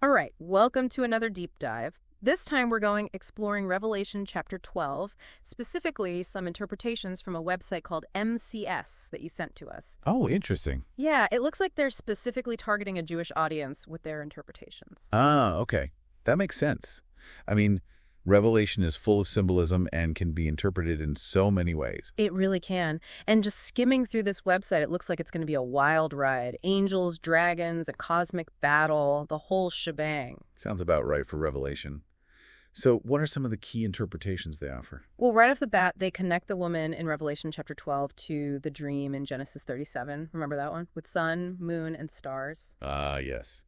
All right, welcome to another deep dive. This time we're going exploring Revelation chapter 12, specifically some interpretations from a website called MCS that you sent to us. Oh, interesting. Yeah, it looks like they're specifically targeting a Jewish audience with their interpretations. Ah, okay. That makes sense. I mean, Revelation is full of symbolism and can be interpreted in so many ways. It really can. And just skimming through this website, it looks like it's going to be a wild ride. Angels, dragons, a cosmic battle, the whole shebang. Sounds about right for Revelation. So what are some of the key interpretations they offer? Well, right off the bat, they connect the woman in Revelation chapter 12 to the dream in Genesis 37. Remember that one? With sun, moon, and stars. Ah, yes.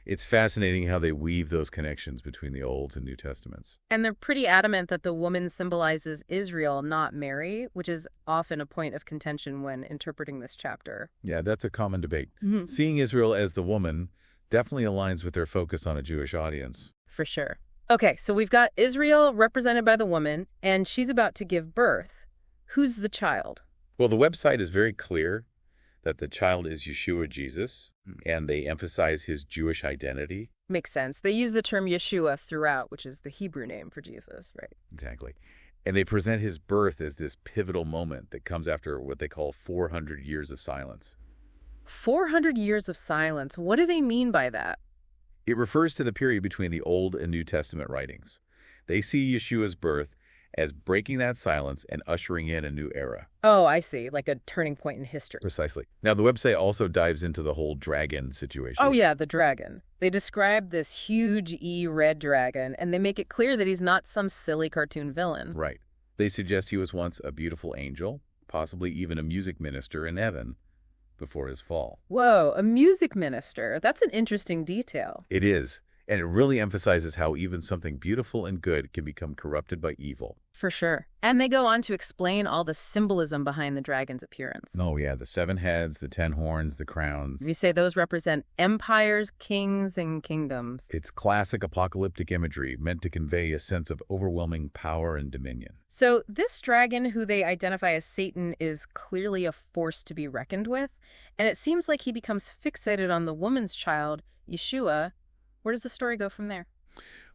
It's fascinating how they weave those connections between the Old and New Testaments. And they're pretty adamant that the woman symbolizes Israel, not Mary, which is often a point of contention when interpreting this chapter. Yeah, that's a common debate. Mhm. Seeing Israel as the woman definitely aligns with their focus on a Jewish audience. For sure. Okay, so we've got Israel represented by the woman, and she's about to give birth. Who's the child? Well, the website is very clear that the child is Yeshua Jesus, and they emphasize his Jewish identity. Makes sense. They use the term Yeshua throughout, which is the Hebrew name for Jesus, right? Exactly. And they present his birth as this pivotal moment that comes after what they call 400 years of silence. 400 years of silence. What do they mean by that? It refers to the period between the Old and New Testament writings. They see Yeshua's birth as breaking that silence and ushering in a new era. Oh, I see. Like a turning point in history. Precisely. Now, the website also dives into the whole dragon situation. Oh, yeah, the dragon. They describe this huge red dragon, and they make it clear that he's not some silly cartoon villain. Right. They suggest he was once a beautiful angel, possibly even a music minister in heaven, before his fall. Whoa, a music minister. That's an interesting detail. It is, and it really emphasizes how even something beautiful and good can become corrupted by evil. For sure. And they go on to explain all the symbolism behind the dragon's appearance. Oh, yeah, the 7 heads, the 10 horns, the crowns. You say those represent empires, kings, and kingdoms. It's classic apocalyptic imagery meant to convey a sense of overwhelming power and dominion. So this dragon, who they identify as Satan, is clearly a force to be reckoned with, and it seems like he becomes fixated on the woman's child, Yeshua. Where does the story go from there?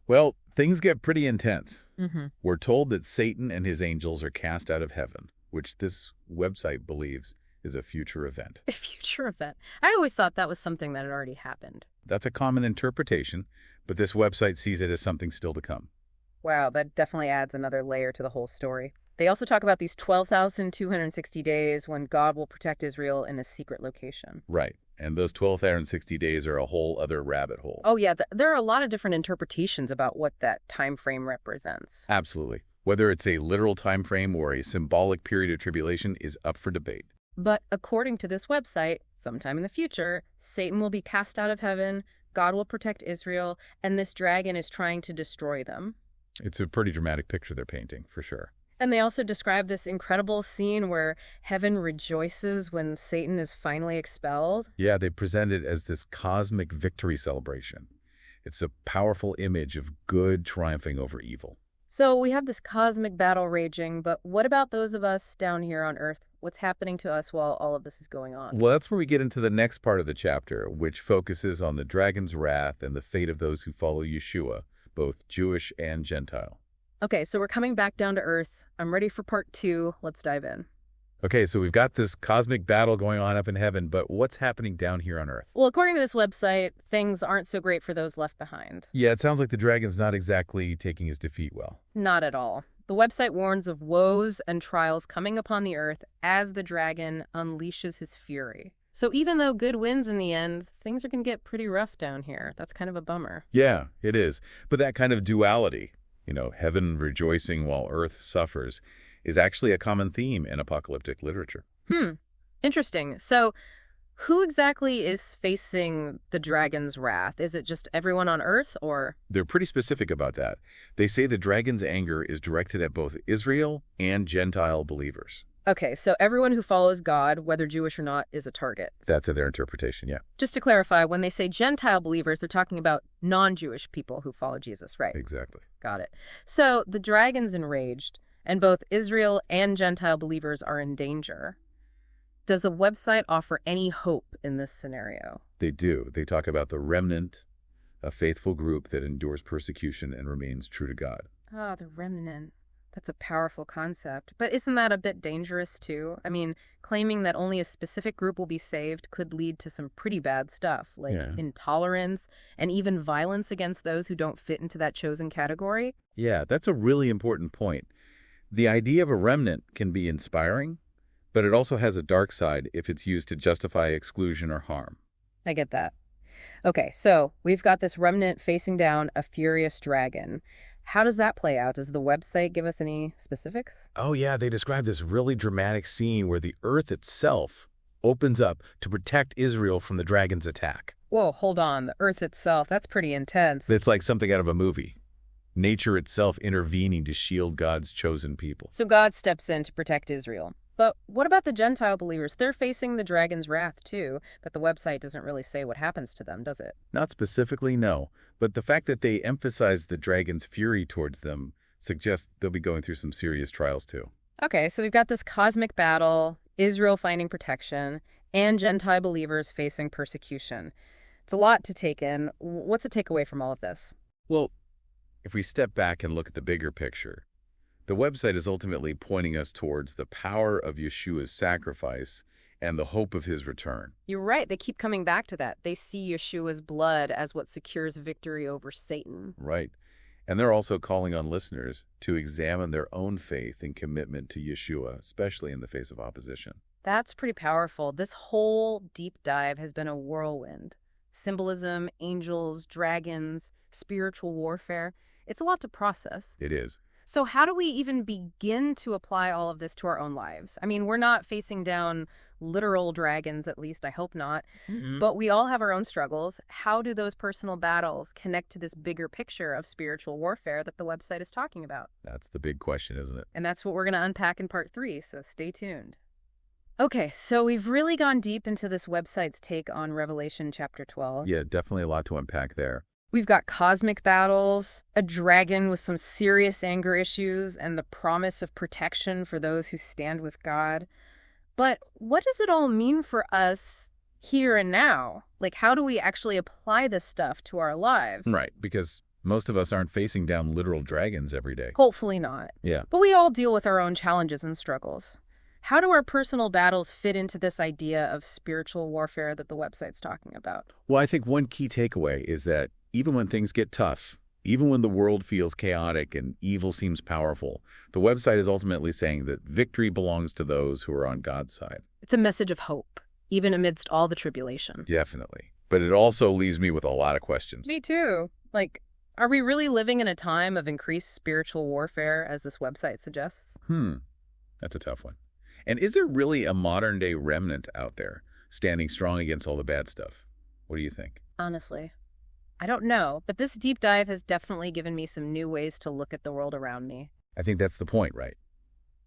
Well, things get pretty intense. Mm-hmm. We're told that Satan and his angels are cast out of heaven, which this website believes is a future event. A future event. I always thought that was something that had already happened. That's a common interpretation, but this website sees it as something still to come. Wow, that definitely adds another layer to the whole story. They also talk about these 12,260 days when God will protect Israel in a secret location. Right. And those 12,060 days are a whole other rabbit hole. Oh, yeah, there are a lot of different interpretations about what that time frame represents. Absolutely. Whether it's a literal time frame or a symbolic period of tribulation is up for debate. But according to this website, sometime in the future, Satan will be cast out of heaven, God will protect Israel, and this dragon is trying to destroy them. It's a pretty dramatic picture they're painting, for sure. And they also describe this incredible scene where heaven rejoices when Satan is finally expelled. Yeah, they present it as this cosmic victory celebration. It's a powerful image of good triumphing over evil. So we have this cosmic battle raging, but what about those of us down here on Earth? What's happening to us while all of this is going on? Well, that's where we get into the next part of the chapter, which focuses on the dragon's wrath and the fate of those who follow Yeshua, both Jewish and Gentile. Okay, so we're coming back down to Earth. I'm ready for part 2. Let's dive in. Okay, so we've got this cosmic battle going on up in heaven, but what's happening down here on Earth? Well, according to this website, things aren't so great for those left behind. Yeah, it sounds like the dragon's not exactly taking his defeat well. Not at all. The website warns of woes and trials coming upon the Earth as the dragon unleashes his fury. So even though good wins in the end, things are going to get pretty rough down here. That's kind of a bummer. Yeah, it is. But that kind of duality, heaven rejoicing while earth suffers, is actually a common theme in apocalyptic literature. Interesting. So who exactly is facing the dragon's wrath? Is it just everyone on Earth, or? They're pretty specific about that. They say the dragon's anger is directed at both Israel and Gentile believers. Okay, so everyone who follows God, whether Jewish or not, is a target. That's their interpretation, yeah. Just to clarify, when they say Gentile believers, they're talking about non-Jewish people who follow Jesus, right? Exactly. Got it. So the dragon's enraged, and both Israel and Gentile believers are in danger. Does the website offer any hope in this scenario? They do. They talk about the remnant, a faithful group that endures persecution and remains true to God. Ah, the remnant. That's a powerful concept. But isn't that a bit dangerous, too? I mean, claiming that only a specific group will be saved could lead to some pretty bad stuff, like Yeah. intolerance and even violence against those who don't fit into that chosen category. Yeah, that's a really important point. The idea of a remnant can be inspiring, but it also has a dark side if it's used to justify exclusion or harm. I get that. Okay, so we've got this remnant facing down a furious dragon. How does that play out? Does the website give us any specifics? Oh, yeah, they describe this really dramatic scene where the earth itself opens up to protect Israel from the dragon's attack. Whoa, hold on. The earth itself, that's pretty intense. It's like something out of a movie. Nature itself intervening to shield God's chosen people. So God steps in to protect Israel. But what about the Gentile believers? They're facing the dragon's wrath too, but the website doesn't really say what happens to them, does it? Not specifically, no, but the fact that they emphasize the dragon's fury towards them suggests they'll be going through some serious trials too. Okay, so we've got this cosmic battle, Israel finding protection, and Gentile believers facing persecution. It's a lot to take in. What's the takeaway from all of this? Well, if we step back and look at the bigger picture, the website is ultimately pointing us towards the power of Yeshua's sacrifice and the hope of his return. You're right. They keep coming back to that. They see Yeshua's blood as what secures victory over Satan. Right. And they're also calling on listeners to examine their own faith and commitment to Yeshua, especially in the face of opposition. That's pretty powerful. This whole deep dive has been a whirlwind. Symbolism, angels, dragons, spiritual warfare. It's a lot to process. It is. So how do we even begin to apply all of this to our own lives? I mean, we're not facing down literal dragons, at least I hope not, but we all have our own struggles. How do those personal battles connect to this bigger picture of spiritual warfare that the website is talking about? That's the big question, isn't it? And that's what we're going to unpack in part 3, so stay tuned. Okay, so we've really gone deep into this website's take on Revelation chapter 12. Yeah, definitely a lot to unpack there. We've got cosmic battles, a dragon with some serious anger issues, and the promise of protection for those who stand with God. But what does it all mean for us here and now? Like, how do we actually apply this stuff to our lives? Right, because most of us aren't facing down literal dragons every day. Hopefully not. Yeah. But we all deal with our own challenges and struggles. How do our personal battles fit into this idea of spiritual warfare that the website's talking about? Well, I think one key takeaway is that even when things get tough, even when the world feels chaotic and evil seems powerful, the website is ultimately saying that victory belongs to those who are on God's side. It's a message of hope, even amidst all the tribulation. Definitely. But it also leaves me with a lot of questions. Me too. Like, are we really living in a time of increased spiritual warfare, as this website suggests? That's a tough one. And is there really a modern-day remnant out there standing strong against all the bad stuff? What do you think? Honestly, I don't know, but this deep dive has definitely given me some new ways to look at the world around me. I think that's the point, right?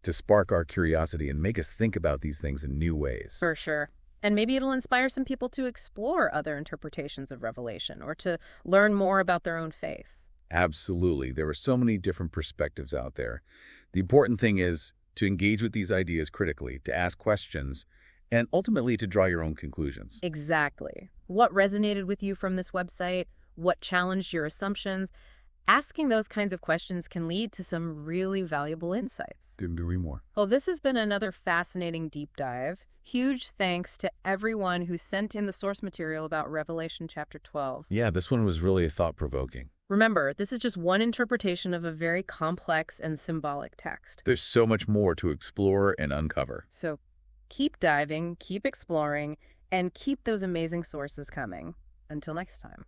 To spark our curiosity and make us think about these things in new ways. For sure. And maybe it'll inspire some people to explore other interpretations of Revelation or to learn more about their own faith. Absolutely. There are so many different perspectives out there. The important thing is to engage with these ideas critically, to ask questions, and ultimately to draw your own conclusions. Exactly. What resonated with you from this website? What challenged your assumptions? Asking those kinds of questions can lead to some really valuable insights. Couldn't agree more. Well, this has been another fascinating deep dive. Huge thanks to everyone who sent in the source material about Revelation chapter 12. Yeah, this one was really thought-provoking. Remember, this is just one interpretation of a very complex and symbolic text. There's so much more to explore and uncover. So keep diving, keep exploring, and keep those amazing sources coming. Until next time.